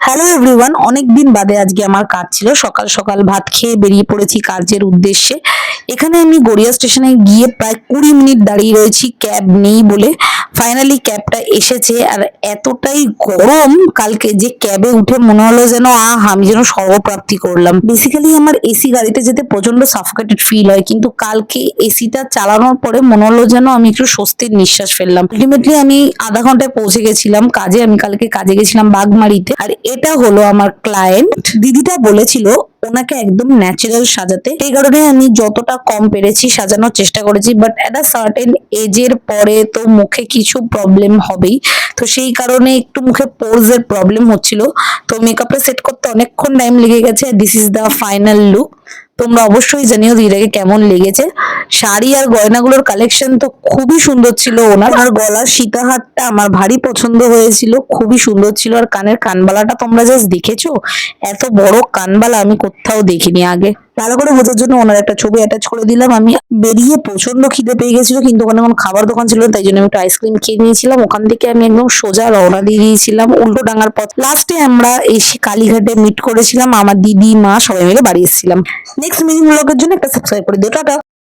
Hello everyone, অনেক দিন বাদে আজকে আমার কাজ ছিল। সকাল সকাল ভাত খেয়ে বেরিয়ে পড়েছি কাজের উদ্দেশ্যে। এখানে আমি গড়িয়া স্টেশনে গিয়ে প্রায় 20 মিনিট দাঁড়িয়ে রয়েছি ক্যাব নেই বলে। ফাইনালি ক্যাবটা এসেছে। আর এতটাই গরম কালকে যে ক্যাবে উঠে মনে হলো যেন আমি যেন স্বর্গপ্রাপ্তি করলাম। বেসিক্যালি আমার এসি গাড়িতে যেতে প্রচন্ড সাফোকেটেড ফিল হয়, কিন্তু কালকে এসিটা চালানোর পরে মনে হলো যেন আমি একটু স্বস্তির নিঃশ্বাস ফেললাম। আলটিমেটলি আমি আধা ঘন্টায় পৌঁছে গেছিলাম কাজে। আমি কালকে কাজে গেছিলাম বাগমারিতে। আর এটা হলো আমার ক্লায়েন্ট। দিদিটা বলেছিল ওনাকে একদম ন্যাচারাল সাজাতে, এই কারণে আমি যতটা কম পেরেছি সাজানোর চেষ্টা করেছি। বাট এট আ সার্টেন এজের পরে তো মুখে কিছু প্রবলেম হবেই, তো সেই কারণে একটু মুখে পোরস এর প্রবলেম হচ্ছিল। তো মেকআপটা সেট করতে অনেকক্ষণ টাইম লেগে গেছে। This is the final look. তোমরা অবশ্যই জানিও দিদিটাকে কেমন লেগেছে। শাড়ি আর গয়নাগুলোর কালেকশন তো খুবই সুন্দর ছিল ওনার। আর গলার সীতাহারটা আমার ভারী পছন্দ হয়েছিল, খুবই সুন্দর ছিল। আর কানের কানবালাটা তোমরা জাস্ট দেখেছো, এত বড় কানবালা আমি কোথাও দেখিনি আগে। ভালো করে বোঝার জন্য ওনার একটা ছবি অ্যাটাচ করে দিলাম। আমি বেরিয়ে প্রচন্ড খিদে পেয়ে গেছিল, কিন্তু ওখানে কোনো খাবার দোকান ছিল না, তাই জন্য আমি একটু আইসক্রিম খেয়ে নিয়েছিলাম। ওখান থেকে আমি একদম সোজা রওনা দিয়ে দিয়েছিলাম উল্টো ডাঙার পথ। লাস্টে আমরা এসে কালীঘাটে মিট করেছিলাম, আমার দিদি মা সবাই মিলে বাড়ি এসেছিলাম। নেক্সট মিনি ব্লগের জন্য একটা সাবস্ক্রাইব করে দিও। টাটা।